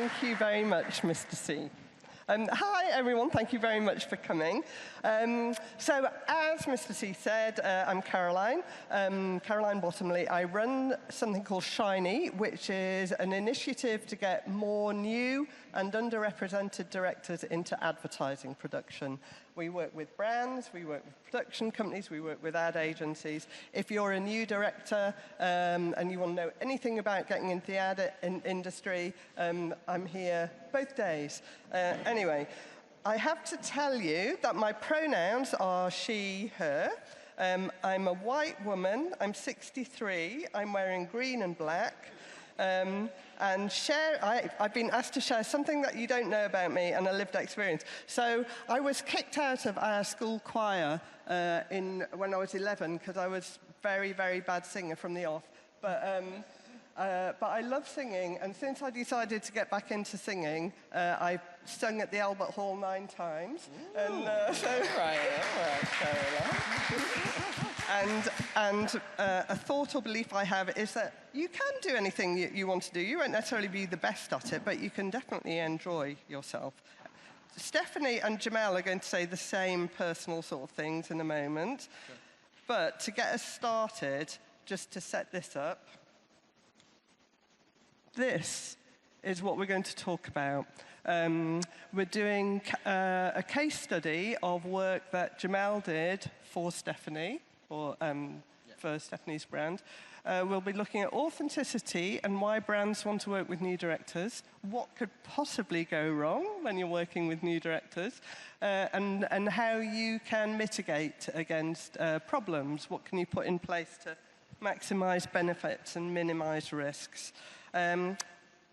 Thank you very much, Mr. C. Hi, everyone. Thank you very much for coming. So, as Mr. C said, I'm Caroline, Caroline Bottomley. I run something called Shiny, which is an initiative to get more new and underrepresented directors into advertising production. We work with brands, we work with production companies, we work with ad agencies. If you're a new director and you want to know anything about getting into the ad industry, I'm here both days. Anyway, I have to tell you that my pronouns are she, her. I'm a white woman, I'm 63, I'm wearing green and black. I've been asked to share something that you don't know about me and a lived experience. So I was kicked out of our school choir when I was 11 because I was very, very bad singer from the off. But I love singing, and since I decided to get back into singing, I've sung at the Albert Hall 9 times. Ooh. And And a thought or belief I have is that you can do anything you want to do. You won't necessarily be the best at it, but you can definitely enjoy yourself. Stephanie and Jemel are going to say the same personal sort of things in a moment. Sure. But to get us started, just to set this up, this is what we're going to talk about. We're doing a case study of work that Jemel did for Stephanie, for Stephanie's brand. We'll be looking at authenticity and why brands want to work with new directors, what could possibly go wrong when you're working with new directors, and how you can mitigate against problems. What can you put in place to maximize benefits and minimize risks?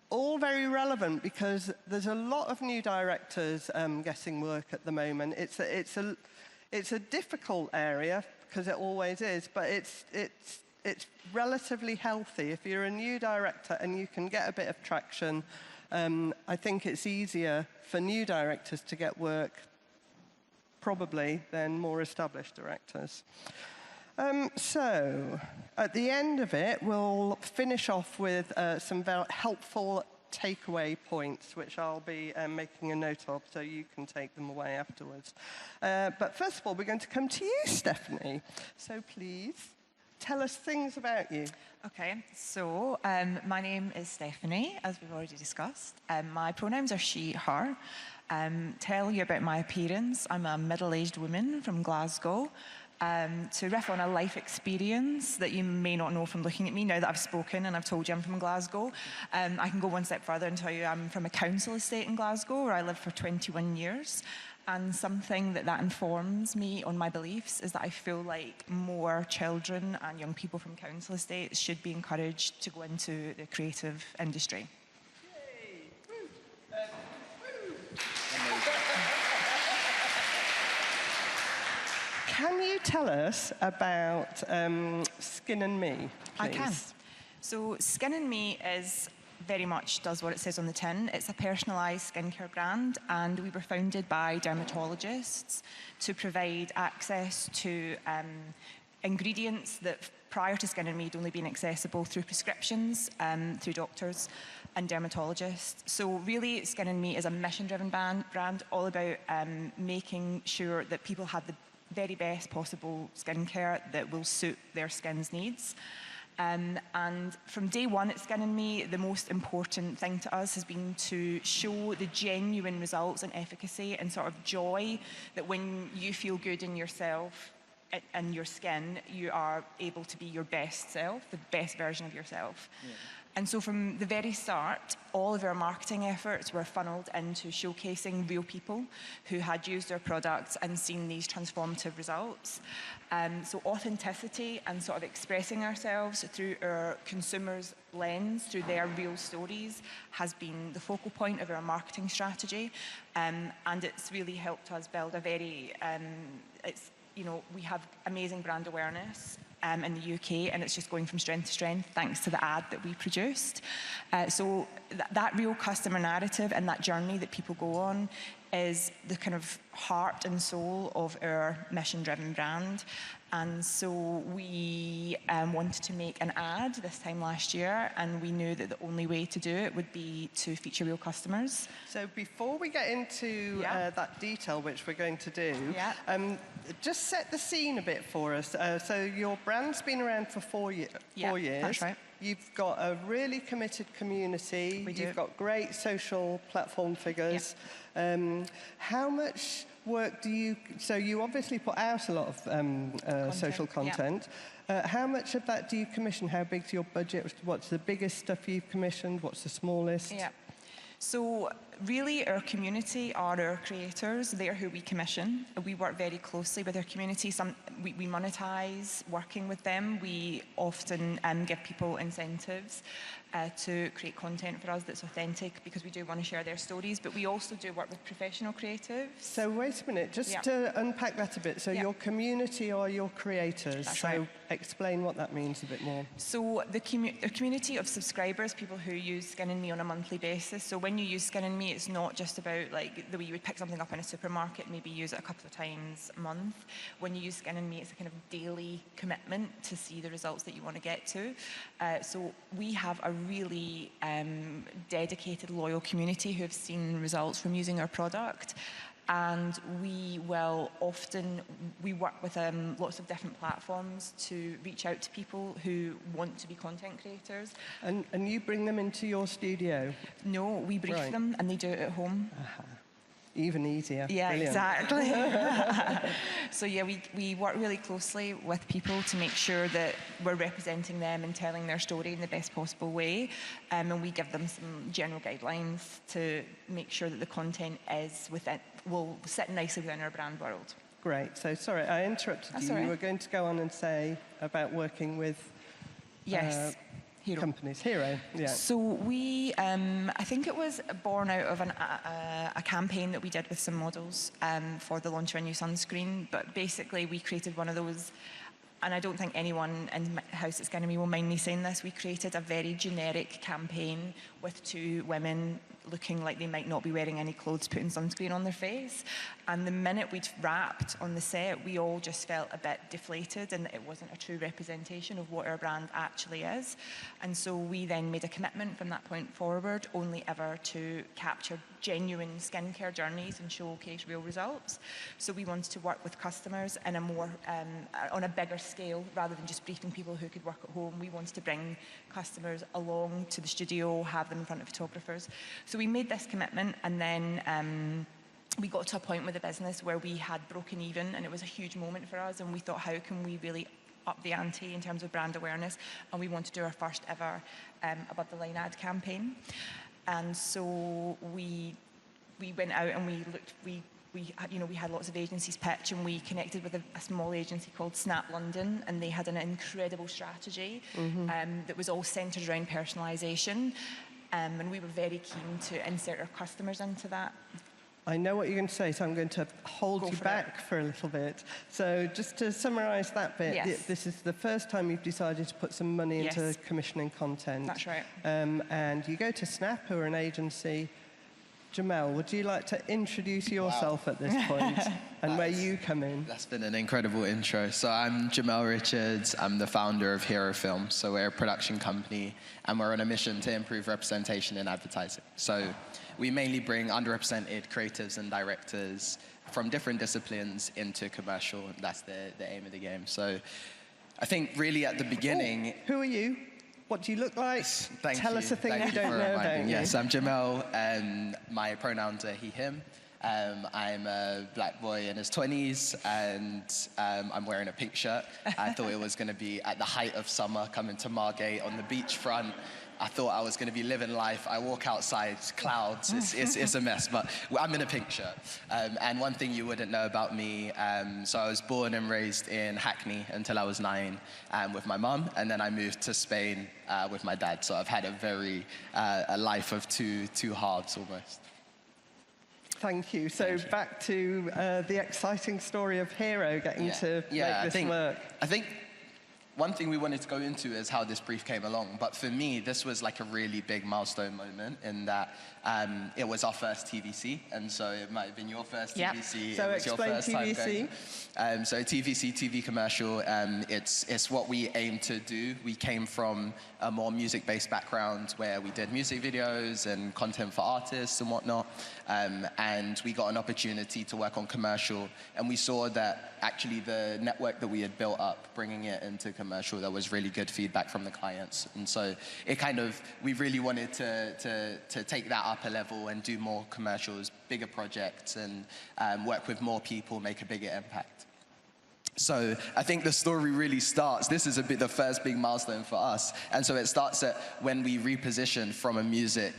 All very relevant because there's a lot of new directors getting work at the moment. It's a difficult area because it always is, but it's relatively healthy. If you're a new director and you can get a bit of traction, I think it's easier for new directors to get work probably than more established directors. So, at the end of it, we'll finish off with some very helpful takeaway points, which I'll be making a note of, so you can take them away afterwards. But first of all, we're going to come to you, Stephanie. So please, tell us things about you. Okay, so my name is Stephanie, as we've already discussed. My pronouns are she, her. Tell you about my appearance. I'm a middle-aged woman from Glasgow. To riff on a life experience that you may not know from looking at me, now that I've spoken and I've told you I'm from Glasgow, I can go one step further and tell you I'm from a council estate in Glasgow where I lived for 21 years. And something that informs me on my beliefs is that I feel like more children and young people from council estates should be encouraged to go into the creative industry. Can you tell us about Skin and Me, please? I can. So Skin and Me very much does what it says on the tin. It's a personalised skincare brand, and we were founded by dermatologists to provide access to ingredients that prior to Skin and Me had only been accessible through prescriptions, through doctors and dermatologists. So really, Skin and Me is a mission-driven brand all about making sure that people have the very best possible skincare that will suit their skin's needs. And from day one at Skin and Me, the most important thing to us has been to show the genuine results and efficacy and sort of joy that when you feel good in yourself and your skin, you are able to be your best self, the best version of yourself. Yeah. And so from the very start, all of our marketing efforts were funneled into showcasing real people who had used our products and seen these transformative results. So authenticity and sort of expressing ourselves through our consumers' lens, through their real stories, has been the focal point of our marketing strategy. And it's really helped us build a very, we have amazing brand awareness in the UK, and it's just going from strength to strength thanks to the ad that we produced. So that real customer narrative and that journey that people go on is the kind of heart and soul of our mission-driven brand. And so we wanted to make an ad this time last year, and we knew that the only way to do it would be to feature real customers. So before we get into that detail, which we're going to do, just set the scene a bit for us. So your brand's been around for 4 years. That's right. You've got a really committed community. We do. You've got great social platform figures. How much work do you... So you obviously put out a lot of social content. How much of that do you commission? How big's your budget? What's the biggest stuff you've commissioned? What's the smallest? Yeah. So really our community are our creators. They're who we commission. We work very closely with our community. We monetize working with them. We often give people incentives to create content for us that's authentic, because we do want to share their stories, but we also do work with professional creatives. So wait a minute, just to unpack that a bit. So your community are your creators. That's so right. Explain what that means a bit more. So the community of subscribers, people who use Skin & Me on a monthly basis. So when you use Skin & Me, it's not just about like the way you would pick something up in a supermarket, maybe use it a couple of times a month. When you use Skin & Me, it's a kind of daily commitment to see the results that you want to get to. So we have a really dedicated, loyal community who have seen results from using our product. And we will often, we work with lots of different platforms to reach out to people who want to be content creators. And you bring them into your studio? No, we brief them and they do it at home. Even easier. Yeah, Brilliant. Exactly. So yeah, we work really closely with people to make sure that we're representing them and telling their story in the best possible way. And we give them some general guidelines to make sure that the content will sit nicely within our brand world. Great. So sorry, I interrupted you. Right. You were going to go on and say about working with Hero. companies. Hero, yeah. So we, I think it was born out of a campaign that we did with some models for the launch of a new sunscreen. But basically, we created one of those, and I don't think anyone in my house at Skin & Me will mind me saying this, we created a very generic campaign with two women looking like they might not be wearing any clothes, putting sunscreen on their face. And the minute we'd wrapped on the set, we all just felt a bit deflated, and it wasn't a true representation of what our brand actually is. And so we then made a commitment from that point forward, only ever to capture genuine skincare journeys and showcase real results. So we wanted to work with customers in a more, on a bigger scale, rather than just briefing people who could work at home. We wanted to bring customers along to the studio, have them in front of photographers. So we made this commitment, and then we got to a point with the business where we had broken even, and it was a huge moment for us, and we thought, how can we really up the ante in terms of brand awareness? And we wanted to do our first ever above the line ad campaign. And so we went out and we looked, we had lots of agencies pitch, and we connected with a small agency called Snap London, and they had an incredible strategy that was all centred around personalisation. And we were very keen to insert our customers into that. I know what you're going to say, so I'm going to hold you back for a little bit. So just to summarise that bit, this is the first time you've decided to put some money into commissioning content. That's right. And you go to Snap, who are an agency. Jemel, would you like to introduce yourself at this point and where you come in? That's been an incredible intro. So I'm Jemel Richards. I'm the founder of Hero Films. So we're a production company, and we're on a mission to improve representation in advertising. So we mainly bring underrepresented creatives and directors from different disciplines into commercial, and that's the aim of the game. So I think really at the beginning... Who are you? What do you look like? Tell us a thing you don't know about you. Yes, I'm Jemel, and my pronouns are he, him. I'm a black boy in his 20s, and I'm wearing a pink shirt. I thought it was going to be at the height of summer, coming to Margate on the beachfront. I thought I was going to be living life. I walk outside, clouds, it's a mess, but I'm in a pink shirt. And one thing you wouldn't know about me, so I was born and raised in Hackney until I was 9 with my mum, and then I moved to Spain with my dad. So I've had a life of two halves almost. Thank you. So back to the exciting story of Hero getting to make this work. I think one thing we wanted to go into is how this brief came along. But for me, this was like a really big milestone moment in that it was our first TVC. And so it might have been your first TVC. So it was your first TVC. Time going. So TVC, TV commercial, it's what we aim to do. We came from a more music-based background where we did music videos and content for artists and whatnot. And we got an opportunity to work on commercial. And we saw that actually the network that we had built up, bringing it into commercial, there was really good feedback from the clients. And so it kind of, we really wanted to take that up a level and do more commercials, bigger projects, and work with more people, make a bigger impact. So I think the story really starts, this is the first big milestone for us. And so it starts at when we repositioned from a music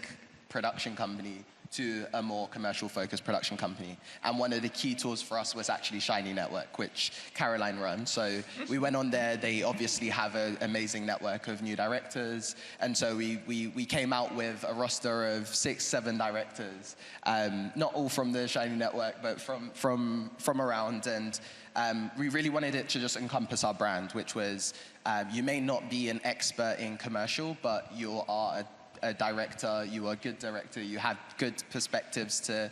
production company to a more commercial-focused production company. And one of the key tools for us was actually Shiny Network, which Caroline runs. So we went on there. They obviously have an amazing network of new directors. And so we came out with a roster of 6, 7 directors, not all from the Shiny Network, but from around. And we really wanted it to just encompass our brand, which was you may not be an expert in commercial, but you are a director, you are a good director, you have good perspectives to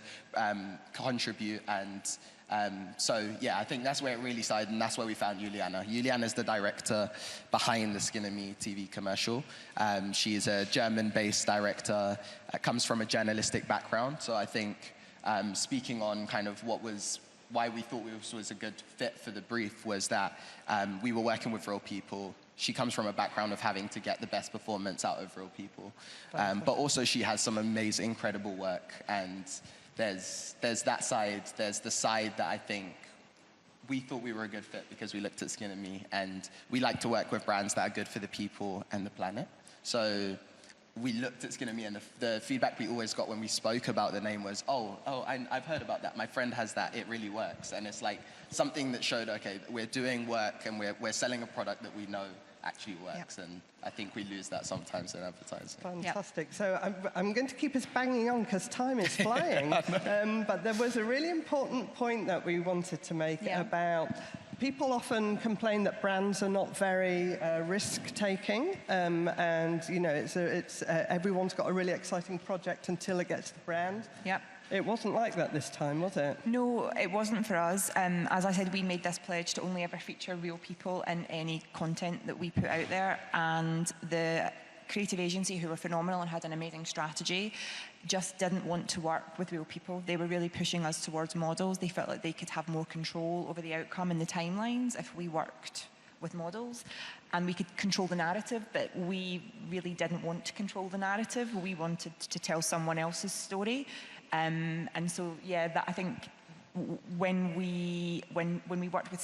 contribute, and so yeah, I think that's where it really started, and that's where we found Juliana. Juliana is the director behind the Skin and Me TV commercial. She is a German-based director, comes from a journalistic background, so I think speaking on kind of why we thought this was a good fit for the brief was that we were working with real people. She comes from a background of having to get the best performance out of real people. But also she has some amazing, incredible work. And there's that side. There's the side that I think we thought we were a good fit because we looked at Skin and Me. And we like to work with brands that are good for the people and the planet. So we looked at Skin and Me, and the feedback we always got when we spoke about the name was, I've heard about that. My friend has that. It really works. And it's like something that showed, okay, we're doing work and we're selling a product that we know actually works. And I think we lose that sometimes in advertising. Fantastic. So I'm going to keep us banging on because time is flying. But there was a really important point that we wanted to make about people often complain that brands are not very risk-taking, and you know, it's everyone's got a really exciting project until it gets to the brand. Yep. It wasn't like that this time, was it? No, it wasn't for us. As I said, we made this pledge to only ever feature real people in any content that we put out there, and the creative agency, who were phenomenal and had an amazing strategy, just didn't want to work with real people. They were really pushing us towards models. They felt like they could have more control over the outcome and the timelines if we worked with models, and we could control the narrative, but we really didn't want to control the narrative. We wanted to tell someone else's story. And so, yeah, that I think when we worked with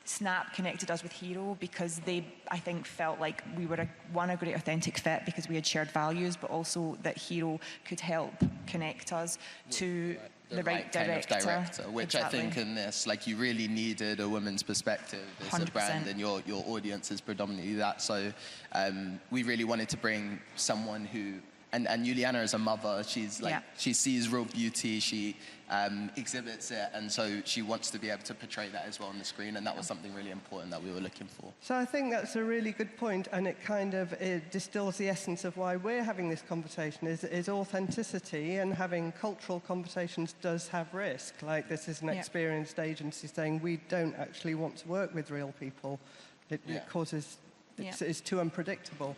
Snap connected us with Hero because they, I think, felt like we were a great authentic fit because we had shared values, but also that Hero could help connect us to the right director. Which exactly. I think in this, like, you really needed a woman's perspective as 100%. A brand, and your audience is predominantly that. So we really wanted to bring someone who. And Juliana is a mother. She's like, she sees real beauty. She exhibits it, and so she wants to be able to portray that as well on the screen. And that was something really important that we were looking for. So I think that's a really good point, and it distills the essence of why we're having this conversation is authenticity, and having cultural conversations does have risk. Like, this is an experienced agency saying we don't actually want to work with real people. It causes it's too unpredictable.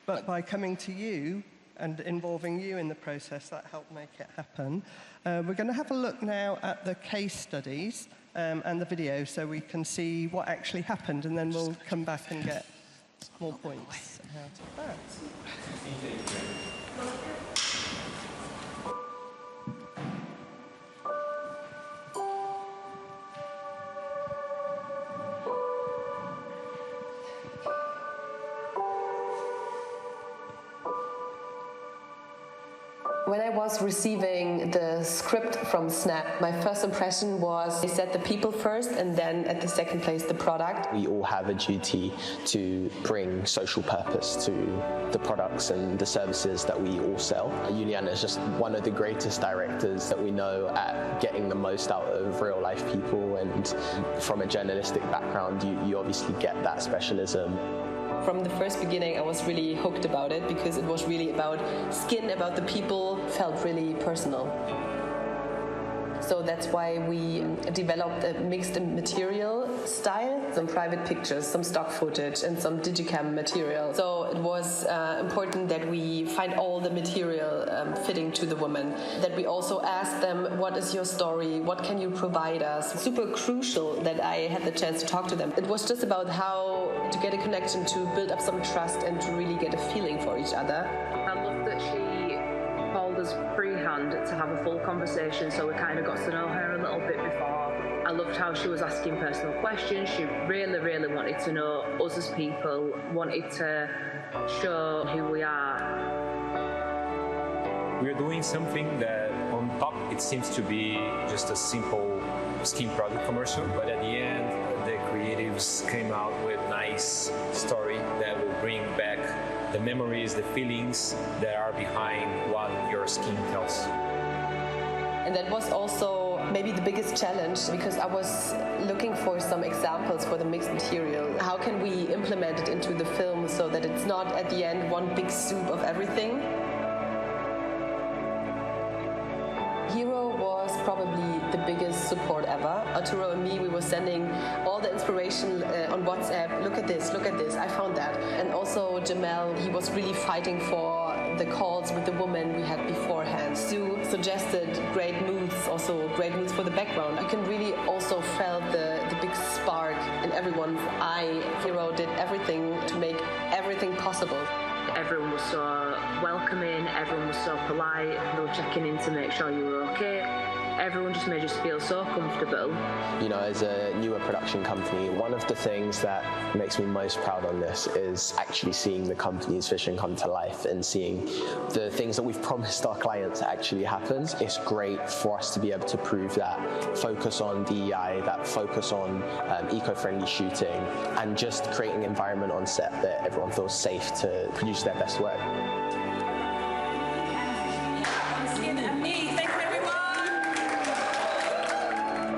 But by coming to you and involving you in the process, that helped make it happen. We're going to have a look now at the case studies and the video so we can see what actually happened, and then we'll come back and get more points out of that. When I was receiving the script from Snap, my first impression was they said the people first and then at the second place the product. We all have a duty to bring social purpose to the products and the services that we all sell. Juliane is just one of the greatest directors that we know at getting the most out of real life people, and from a journalistic background you obviously get that specialism. From the first beginning, I was really hooked about it because it was really about skin, about the people, felt really personal. So that's why we developed a mixed material style, some private pictures, some stock footage, and some digicam material. So it was important that we find all the material fitting to the woman, that we also asked them, what is your story? What can you provide us? Super crucial that I had the chance to talk to them. It was just about how to get a connection, to build up some trust, and to really get a feeling for each other. I love that she called us freehand to have a full conversation, so we kind of got to know her a little bit before. I loved how she was asking personal questions. She really wanted to know us as people, wanted to show who we are. We're doing something that on top it seems to be just a simple skin product commercial, but at the end the creatives came out with a nice story that will bring back the memories, the feelings that are behind what your skin tells. And that was also maybe the biggest challenge, because I was looking for some examples for the mixed material. How can we implement it into the film so that it's not at the end one big soup of everything? Hero was probably the biggest support ever. Arturo and me, we were sending all the inspiration on WhatsApp. Look at this, I found that. And also Jemel, he was really fighting for the calls with the woman we had beforehand. Sue suggested great moods, also great moods for the background. You can really also feel the big spark in everyone's eye. Hero did everything to make everything possible. Everyone was so welcoming, everyone was so polite, they were checking in to make sure you were okay. Everyone just made us feel so comfortable. You know, as a newer production company, one of the things that makes me most proud on this is actually seeing the company's vision come to life and seeing the things that we've promised our clients actually happen. It's great for us to be able to prove that focus on DEI, that focus on eco-friendly shooting, and just creating an environment on set that everyone feels safe to produce their best work.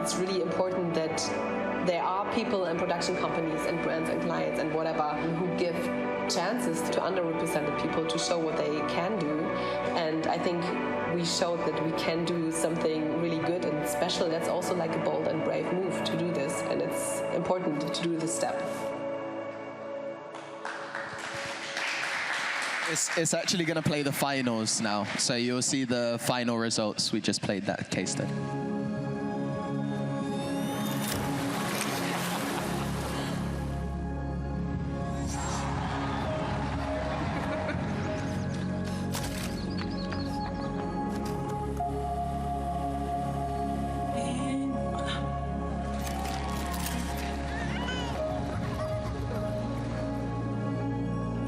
It's really important that there are people and production companies and brands and clients and whatever who give chances to underrepresented people to show what they can do. And I think we showed that we can do something really good and special. That's also like a bold and brave move to do this, and it's important to do this step. It's actually going to play the finals now, so you'll see the final results. We just played that case study.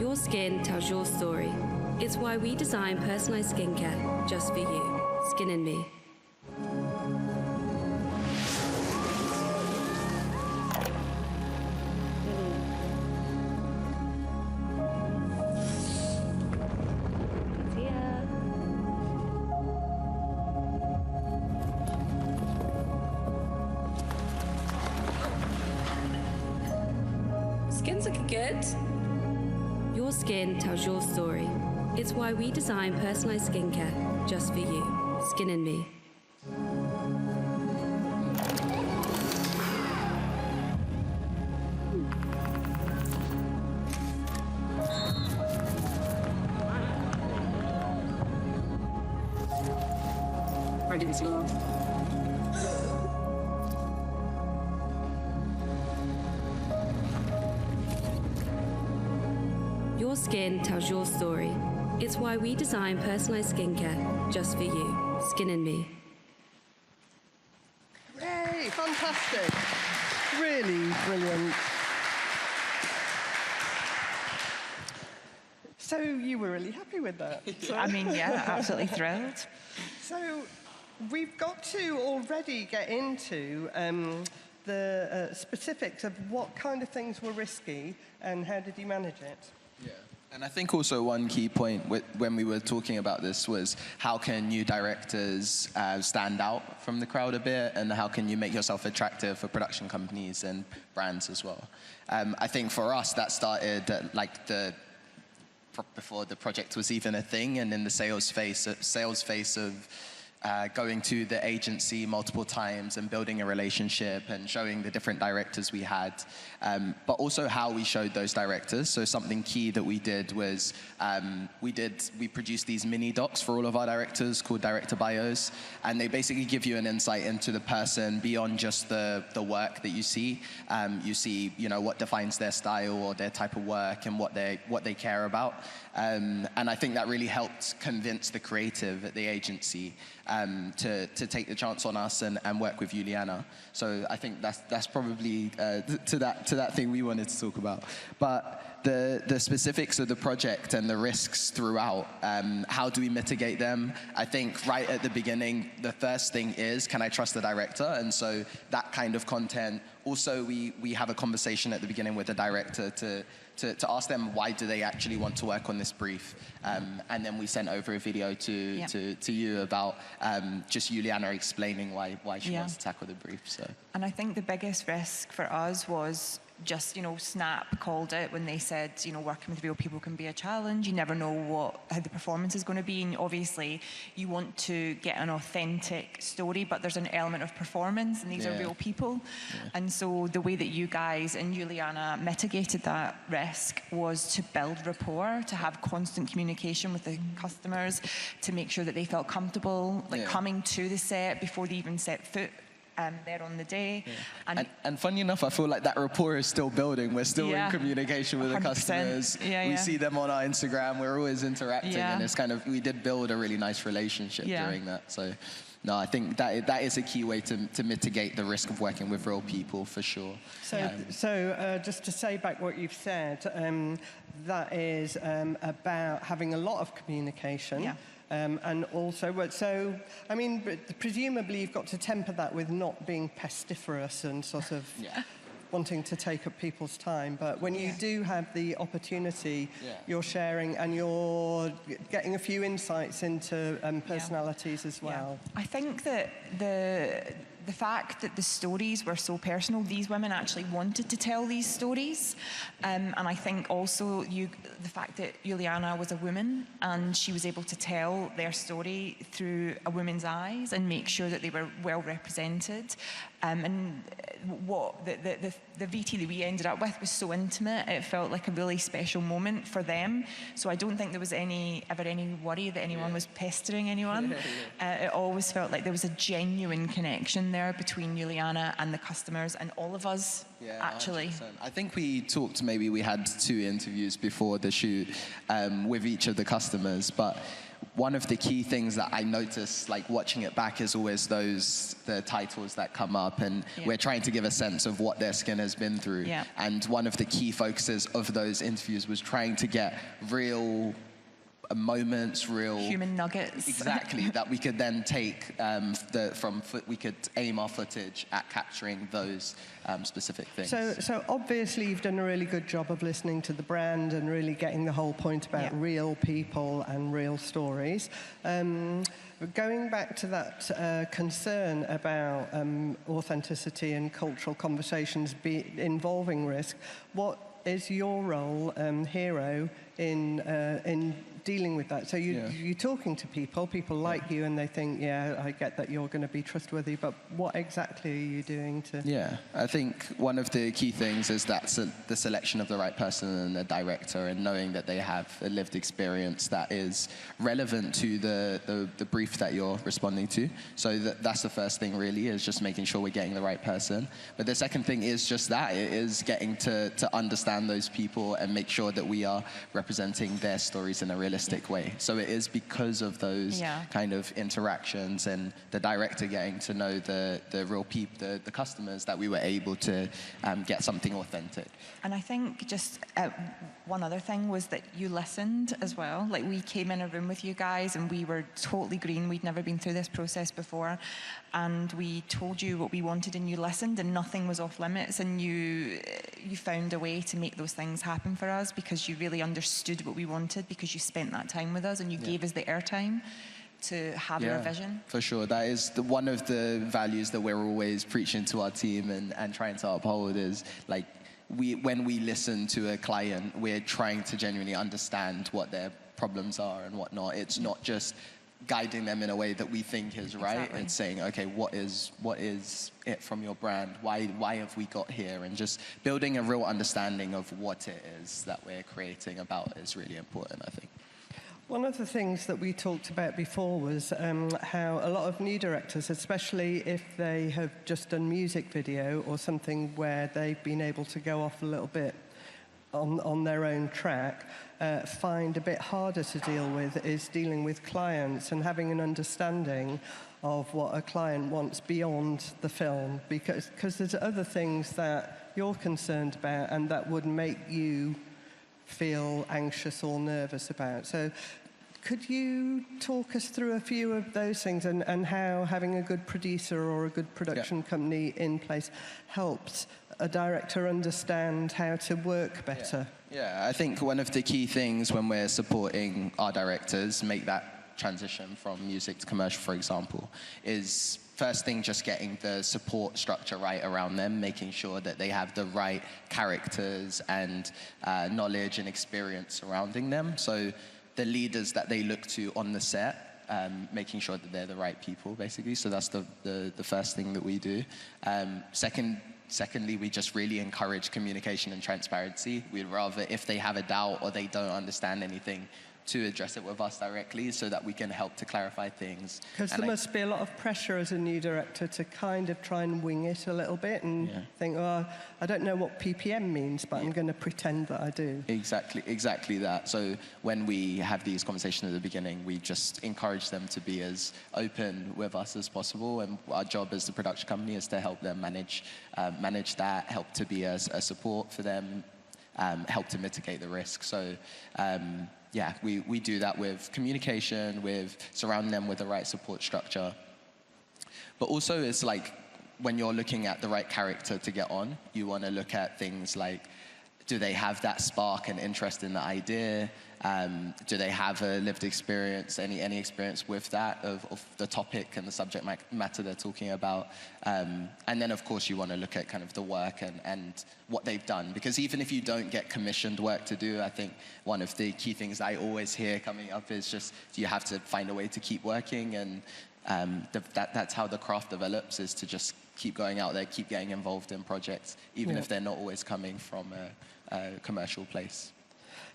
Your skin tells your story. It's why we design personalized skincare just for you. Skin and Me. Skin's looking good. Your skin tells your story. It's why we design personalized skincare just for you. Skin and Me. I didn't see one. Your skin tells your story. It's why we design personalized skincare just for you. Skin and Me. Yay, fantastic. Really brilliant. So you were really happy with that? I mean, yeah, absolutely thrilled. So we've got to already get into the specifics of what kind of things were risky and how did you manage it? Yeah. And I think also one key point when we were talking about this was how can new directors stand out from the crowd a bit, and how can you make yourself attractive for production companies and brands as well. I think for us that started before the project was even a thing, and in the sales phase of going to the agency multiple times and building a relationship and showing the different directors we had, but also how we showed those directors. So something key that we did was we produced these mini docs for all of our directors called director bios, and they basically give you an insight into the person beyond just the work that you see. You see, what defines their style or their type of work and what they care about. And I think that really helped convince the creative at the agency to take the chance on us and work with Juliana. So I think that's probably to that thing we wanted to talk about. But the specifics of the project and the risks throughout, how do we mitigate them? I think right at the beginning, the first thing is, can I trust the director? And so that kind of content. Also, we have a conversation at the beginning with the director to ask them why do they actually want to work on this brief, and then we sent over a video to you about just Juliana explaining why she wants to tackle the brief. So. And I think the biggest risk for us was just, Snap called it when they said, working with real people can be a challenge. You never know how the performance is going to be. And obviously, you want to get an authentic story, but there's an element of performance, and these are real people. Yeah. And so the way that you guys and Juliana mitigated that risk was to build rapport, to have constant communication with the customers, to make sure that they felt comfortable, coming to the set before they even set foot there on the day. Yeah. And funny enough, I feel like that rapport is still building. We're still in communication with 100%. The customers. We see them on our Instagram. We're always interacting, and it's we did build a really nice relationship during that. So, no, I think that is a key way to mitigate the risk of working with real people, for sure. So just to say back what you've said, that is about having a lot of communication. Yeah. And also, presumably you've got to temper that with not being pestiferous and sort of wanting to take up people's time. But when you do have the opportunity, you're sharing and you're getting a few insights into personalities as well. I think that the fact that the stories were so personal, these women actually wanted to tell these stories. And I think also the fact that Juliana was a woman and she was able to tell their story through a woman's eyes and make sure that they were well represented. And what the VT that we ended up with was so intimate, it felt like a really special moment for them. So I don't think there was ever any worry that anyone was pestering anyone. It always felt like there was a genuine connection there between Juliana and the customers and all of us, actually. 100%. I think we had 2 interviews before the shoot with each of the customers, but one of the key things that I noticed, watching it back, is always the titles that come up, and we're trying to give a sense of what their skin has been through. Yeah. And one of the key focuses of those interviews was trying to get real moments, real human nuggets, exactly, that we could then take we could aim our footage at capturing those specific things. So obviously you've done a really good job of listening to the brand and really getting the whole point about real people and real stories. Going back to that concern about authenticity and cultural conversations involving risk, what is your role, Hero, in dealing with that? So you're talking to people like you, and they think, I get that you're going to be trustworthy, but what exactly are you doing to... Yeah, I think one of the key things is the selection of the right person and the director, and knowing that they have a lived experience that is relevant to the brief that you're responding to. So that's the first thing, really, is just making sure we're getting the right person. But the second thing is just that, it is getting to understand those people and make sure that we are representing their stories in a realistic realistic way. So it is because of those kind of interactions and the director getting to know the real people, the customers, that we were able to get something authentic. And I think just one other thing was that you listened as well. Like, we came in a room with you guys and we were totally green. We'd never been through this process before. And we told you what we wanted and you listened, and nothing was off limits, and you found a way to make those things happen for us because you really understood what we wanted, because you spent that time with us and you gave us the airtime to have your vision. For sure. That is one of the values that we're always preaching to our team and trying to uphold is, like, when we listen to a client, we're trying to genuinely understand what their problems are and whatnot. It's not just guiding them in a way that we think is right. Exactly. It's saying, okay, what is it from your brand? Why have we got here? And just building a real understanding of what it is that we're creating about is really important, I think. One of the things that we talked about before was how a lot of new directors, especially if they have just done music video or something where they've been able to go off a little bit on their own track, find a bit harder to deal with is dealing with clients and having an understanding of what a client wants beyond the film, because there's other things that you're concerned about and that would make you feel anxious or nervous about. So could you talk us through a few of those things and how having a good producer or a good production company in place helps a director understand how to work better? Yeah, I think one of the key things when we're supporting our directors make that transition from music to commercial, for example, is first thing just getting the support structure right around them, making sure that they have the right characters and knowledge and experience surrounding them. So the leaders that they look to on the set, making sure that they're the right people, basically. So that's the first thing that we do. Secondly, we just really encourage communication and transparency. We'd rather, if they have a doubt or they don't understand anything, to address it with us directly so that we can help to clarify things. Because there must be a lot of pressure as a new director to kind of try and wing it a little bit and think, oh, I don't know what PPM means, but I'm going to pretend that I do. Exactly that. So when we have these conversations at the beginning, we just encourage them to be as open with us as possible. And our job as the production company is to help them manage that, help to be a support for them, help to mitigate the risk. So, we do that with communication, with surrounding them with the right support structure. But also it's like when you're looking at the right character to get on, you want to look at things like, do they have that spark and interest in the idea? Do they have a lived experience, any experience with that, of the topic and the subject matter they're talking about? And then, of course, you want to look at kind of the work and what they've done. Because even if you don't get commissioned work to do, I think one of the key things I always hear coming up is just you have to find a way to keep working. And that's how the craft develops, is to just keep going out there, keep getting involved in projects, even if they're not always coming from a commercial place.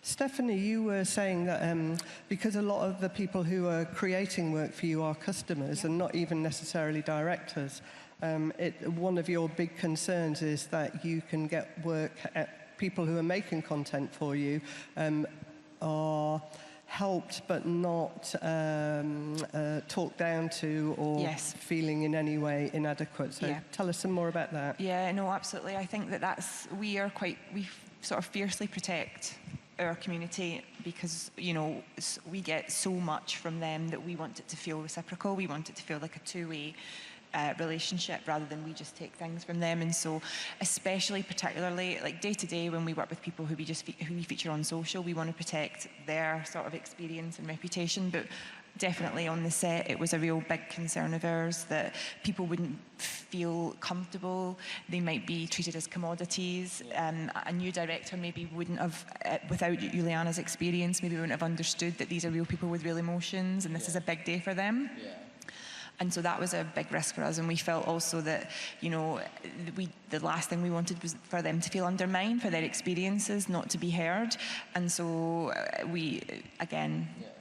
Stephanie, you were saying that because a lot of the people who are creating work for you are customers and not even necessarily directors, one of your big concerns is that you can get work at people who are making content for you are helped but not talked down to or feeling in any way inadequate. So tell us some more about that. Yeah, no, absolutely. I think we sort of fiercely protect our community because, you know, we get so much from them that we want it to feel reciprocal. We want it to feel like a two-way relationship rather than we just take things from them. And so particularly like day to day when we work with people who we feature on social, we want to protect their sort of experience and reputation. But definitely on the set, it was a real big concern of ours that people wouldn't feel comfortable. They might be treated as commodities. A new director maybe wouldn't have, without Juliana's experience, maybe wouldn't have understood that these are real people with real emotions and this is a big day for them. And so that was a big risk for us. And we felt also that, you know, the last thing we wanted was for them to feel undermined, for their experiences not to be heard. And so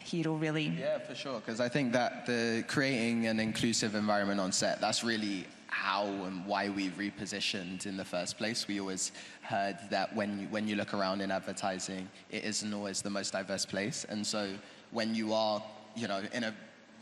Hero really... Yeah, for sure. Because I think that creating an inclusive environment on set, that's really how and why we repositioned in the first place. We always heard that when you look around in advertising, it isn't always the most diverse place. And so when you are, in a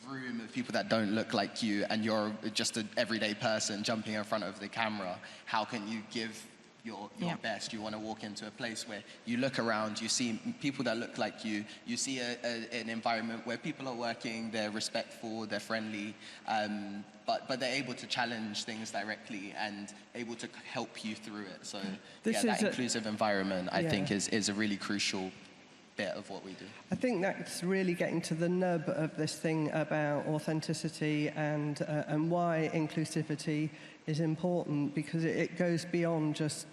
room of people that don't look like you and you're just an everyday person jumping in front of the camera, how can you give your best? You want to walk into a place where you look around, you see people that look like you see an environment where people are working, they're respectful, they're friendly, but they're able to challenge things directly and able to help you through it. So that inclusive environment, I think, is a really crucial bit of what we do. I think that's really getting to the nub of this thing about authenticity and why inclusivity is important, because it goes beyond just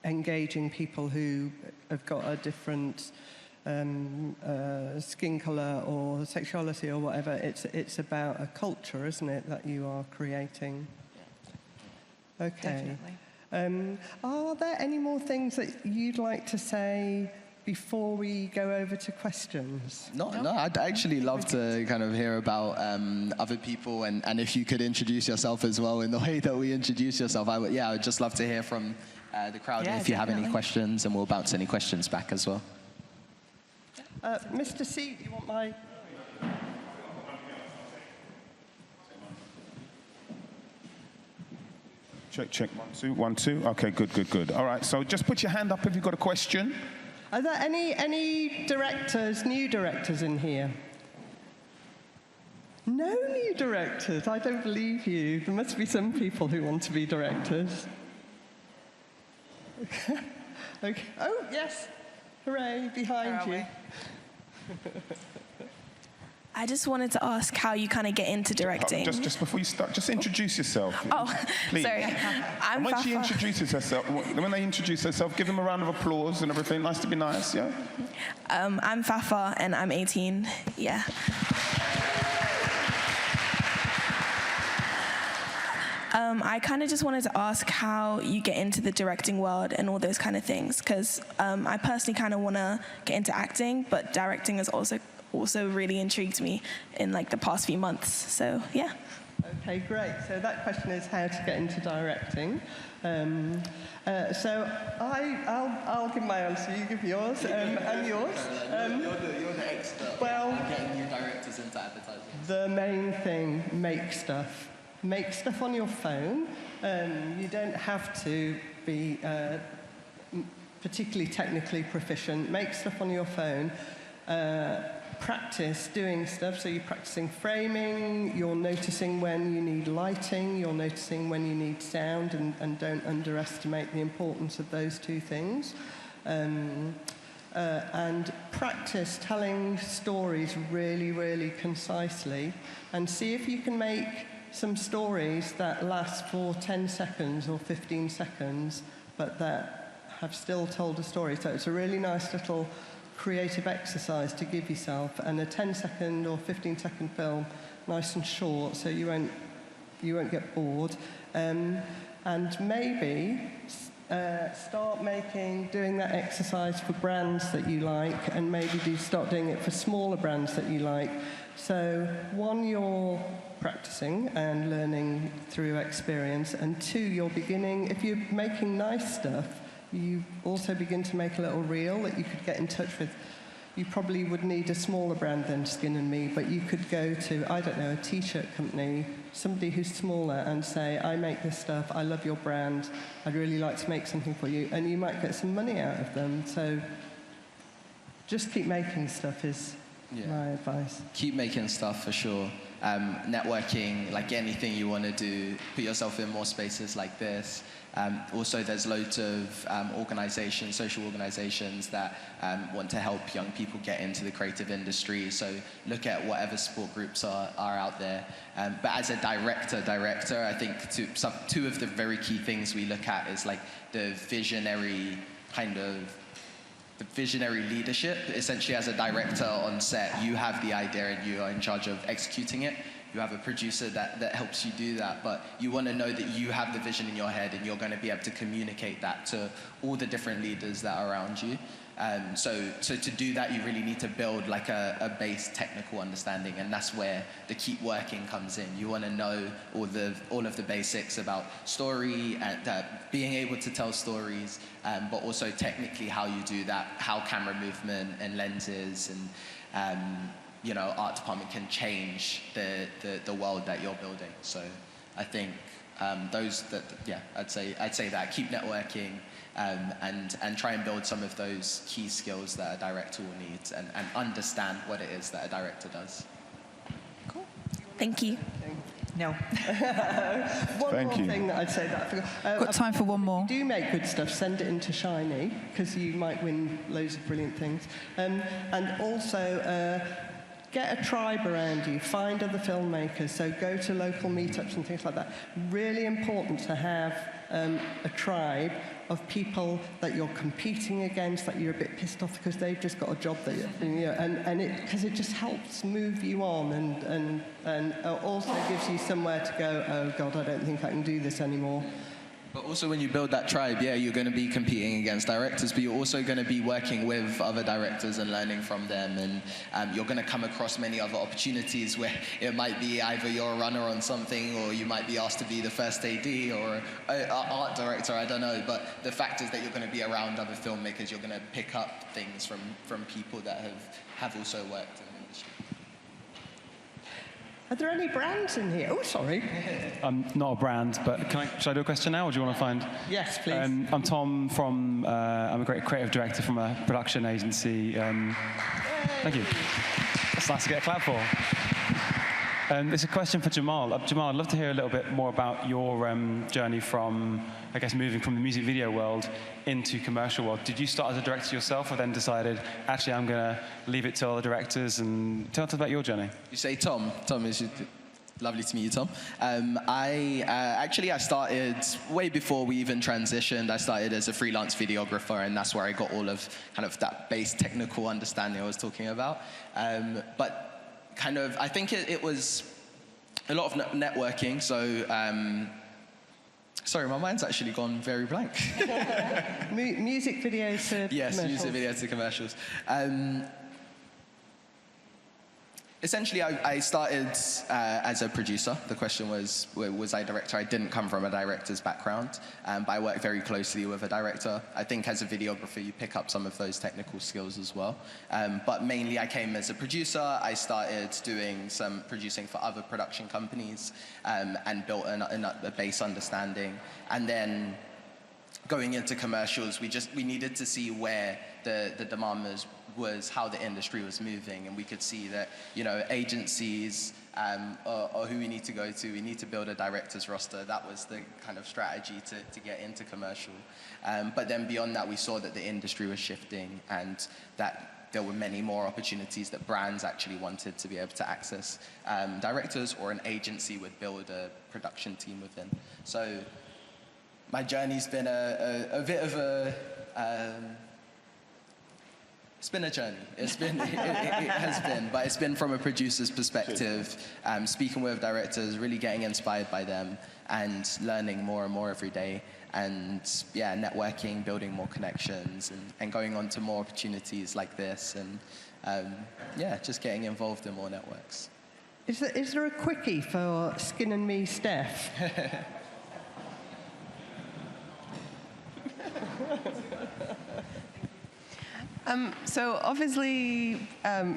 engaging people who have got a different skin colour or sexuality or whatever. It's about a culture, isn't it, that you are creating? Okay. Definitely. Are there any more things that you'd like to say before we go over to questions? No, I'd actually love to kind of hear about other people, and if you could introduce yourself as well in the way that we introduce yourself. I would just love to hear from the crowd, and if you have any questions, and we'll bounce any questions back as well. Mr. C, do you want my... Check. 1 2 1 2. Okay, good. All right, so just put your hand up if you've got a question. Are there any directors, new directors in here? No new directors? I don't believe you. There must be some people who want to be directors. Okay. Oh, yes. Hooray, behind you. I just wanted to ask how you kind of get into directing. Just before you start, just introduce yourself. Oh, please. Sorry. And when she introduces herself, when they introduce herself, give them a round of applause and everything. Nice to be nice, yeah? I'm Fafa and I'm 18, yeah. I kind of just wanted to ask how you get into the directing world and all those kind of things, because I personally kind of want to get into acting, but directing has also really intrigued me in like the past few months. So yeah. Okay, great. So that question is how to get into directing. So I'll give my answer. You give yours and yours. You're the expert. Well, getting new directors into advertising. The main thing: make stuff. Make stuff on your phone. You don't have to be particularly technically proficient. Make stuff on your phone. Practice doing stuff, so you're practicing framing, you're noticing when you need lighting, you're noticing when you need sound, and don't underestimate the importance of those two things. And practice telling stories really, really concisely, and see if you can make some stories that last for 10 seconds or 15 seconds, but that have still told a story. So it's a really nice little creative exercise to give yourself, and a 10-second or 15-second film, nice and short, so you won't get bored. And maybe start doing that exercise for brands that you like, and maybe start doing it for smaller brands that you like. So one, you're practicing and learning through experience, and two, you're beginning, if you're making nice stuff, you also begin to make a little reel that you could get in touch with. You probably would need a smaller brand than Skin & Me, but you could go to, I don't know, a T-shirt company, somebody who's smaller, and say, I make this stuff, I love your brand, I'd really like to make something for you, and you might get some money out of them. So just keep making stuff is my advice. Keep making stuff, for sure. Networking, like anything you want to do, put yourself in more spaces like this. Also, there's loads of organizations, social organizations that want to help young people get into the creative industry. So look at whatever support groups are out there. But as a director, I think two of the very key things we look at is like the visionary leadership. Essentially, as a director on set, you have the idea and you are in charge of executing it. You have a producer that helps you do that, but you want to know that you have the vision in your head and you're going to be able to communicate that to all the different leaders that are around you. So to do that, you really need to build like a base technical understanding, and that's where the keep working comes in. You want to know all of the basics about story and being able to tell stories, but also technically how you do that, how camera movement and lenses and art department can change the world that you're building. So I think I'd say that keep networking and try and build some of those key skills that a director will need and understand what it is that a director does. Cool. Thank you. No. One more thing that I'd say that I forgot. Got time for one more. If you do make good stuff, send it into Shiny, because you might win loads of brilliant things. And also, get a tribe around you, find other filmmakers, so go to local meetups and things like that. Really important to have a tribe of people that you're competing against, that you're a bit pissed off because they've just got a job that because it just helps move you on and also gives you somewhere to go, oh God, I don't think I can do this anymore. But also when you build that tribe, you're going to be competing against directors, but you're also going to be working with other directors and learning from them, and you're going to come across many other opportunities where it might be either you're a runner on something, or you might be asked to be the first AD or an art director, I don't know. But the fact is that you're going to be around other filmmakers, you're going to pick up things from people that have also worked in the industry. Are there any brands in here? Oh, sorry. I'm not a brand, but should I do a question now, or do you want to find? Yes, please. I'm Tom from, I'm a great creative director from a production agency. Thank you. That's nice to get a clap for. It's a question for Jemel. Jemel, I'd love to hear a little bit more about your journey from, I guess, moving from the music video world into commercial world. Did you start as a director yourself, or then decided, actually, I'm going to leave it to other directors? And tell us about your journey. You say Tom. Tom, is lovely to meet you, Tom. I started way before we even transitioned. I started as a freelance videographer, and that's where I got all of kind of that base technical understanding I was talking about. But kind of, I think it was a lot of networking. So, sorry, my mind's actually gone very blank. Music videos to commercials. Music videos to commercials. Essentially, I started as a producer. The question was I a director? I didn't come from a director's background, but I worked very closely with a director. I think as a videographer, you pick up some of those technical skills as well. But mainly, I came as a producer. I started doing some producing for other production companies and built a base understanding. And then going into commercials, we needed to see where the demand was how the industry was moving, and we could see that agencies or who we need to go to. We need to build a director's roster. That was the kind of strategy to get into commercial. But then beyond that, we saw that the industry was shifting, and that there were many more opportunities that brands actually wanted to be able to access directors, or an agency would build a production team within. So my journey's been a bit of a it's been a journey. It has been, but it's been from a producer's perspective, speaking with directors, really getting inspired by them, and learning more and more every day, and networking, building more connections, and going on to more opportunities like this, and just getting involved in more networks. Is there a quickie for Skin and Me, Steph? So obviously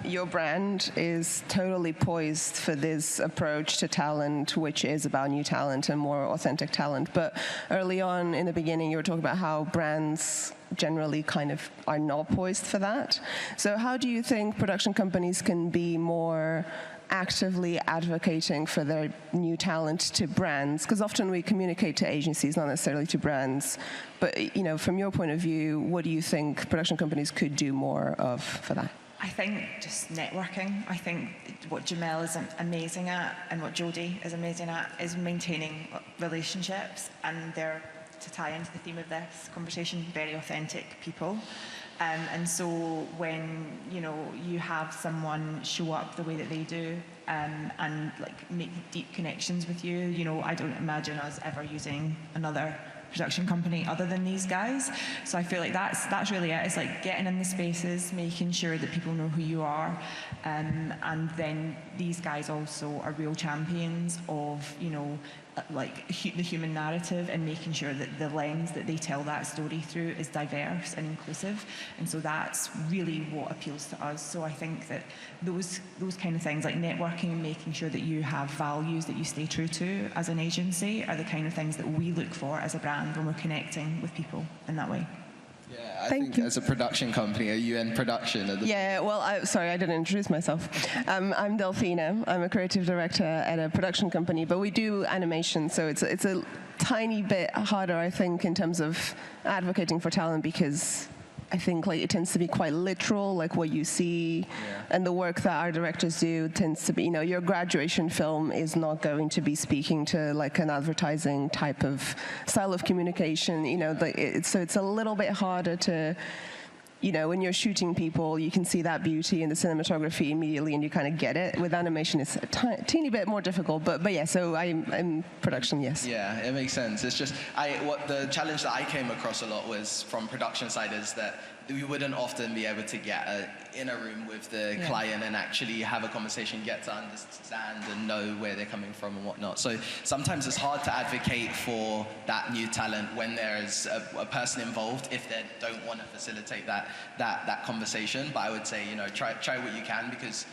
your brand is totally poised for this approach to talent, which is about new talent and more authentic talent. But early on in the beginning, you were talking about how brands generally kind of are not poised for that. So how do you think production companies can be more actively advocating for their new talent to brands? Because often we communicate to agencies, not necessarily to brands. But from your point of view, what do you think production companies could do more of for that? I think just networking. I think what Jemel is amazing at, and what Jodie is amazing at, is maintaining relationships, and they're, to tie into the theme of this conversation, very authentic people. And so when you have someone show up the way that they do, and like make deep connections with you, I don't imagine us ever using another production company other than these guys. So I feel like that's really it. It's like getting in the spaces, making sure that people know who you are, and then these guys also are real champions of, you know, like the human narrative, and making sure that the lens that they tell that story through is diverse and inclusive. And so that's really what appeals to us. So I think that those kind of things, like networking and making sure that you have values that you stay true to as an agency, are the kind of things that we look for as a brand when we're connecting with people in that way. Yeah, I think as a production company, are you in production? Yeah, well, sorry, I didn't introduce myself. I'm Delphina. I'm a creative director at a production company, but we do animation, so it's a tiny bit harder, I think, in terms of advocating for talent, because I think like it tends to be quite literal, like what you see, and the work that our directors do tends to be, you know, your graduation film is not going to be speaking to like an advertising type of style of communication, you know, so it's a little bit harder to, you know, when you're shooting people, you can see that beauty in the cinematography immediately, and you kind of get it. With animation, it's a teeny bit more difficult, but yeah. So I'm production, yes. Yeah, it makes sense. It's just what the challenge that I came across a lot was from production side is that we wouldn't often be able to get in a room with the client and actually have a conversation, get to understand and know where they're coming from and whatnot. So sometimes it's hard to advocate for that new talent when there's a person involved if they don't want to facilitate that conversation. But I would say, you know, try what you can, because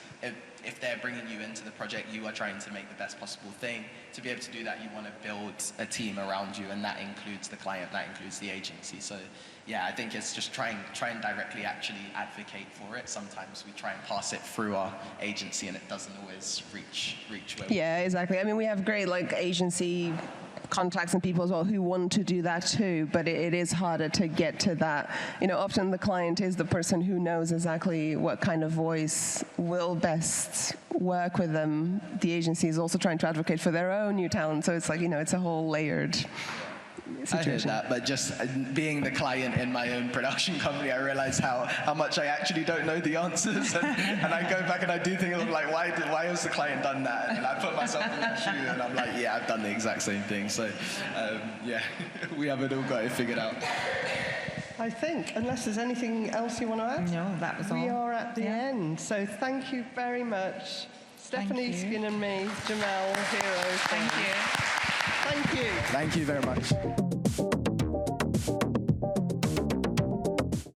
if they're bringing you into the project, you are trying to make the best possible thing. To be able to do that, you want to build a team around you, and that includes the client, that includes the agency. So yeah, I think it's just try and directly actually advocate for it. Sometimes we try and pass it through our agency, and it doesn't always reach where we. Yeah, exactly. I mean, we have great like agency contacts and people as well who want to do that too, but it is harder to get to that. You know, often the client is the person who knows exactly what kind of voice will best work with them. The agency is also trying to advocate for their own new talent, so it's like, you know, it's a whole layered situation. I heard that, but just being the client in my own production company, I realize how much I actually don't know the answers, and I go back and I do think, like, why has the client done that? And I put myself in the shoe, and I'm like, yeah, I've done the exact same thing. So, yeah, we haven't all got it figured out. I think, unless there's anything else you want to add? No, that was all. We are at the end, so thank you very much. Stephanie, Skin and me, Jemel, Hero. Thank you. Thank you. Thank you very much.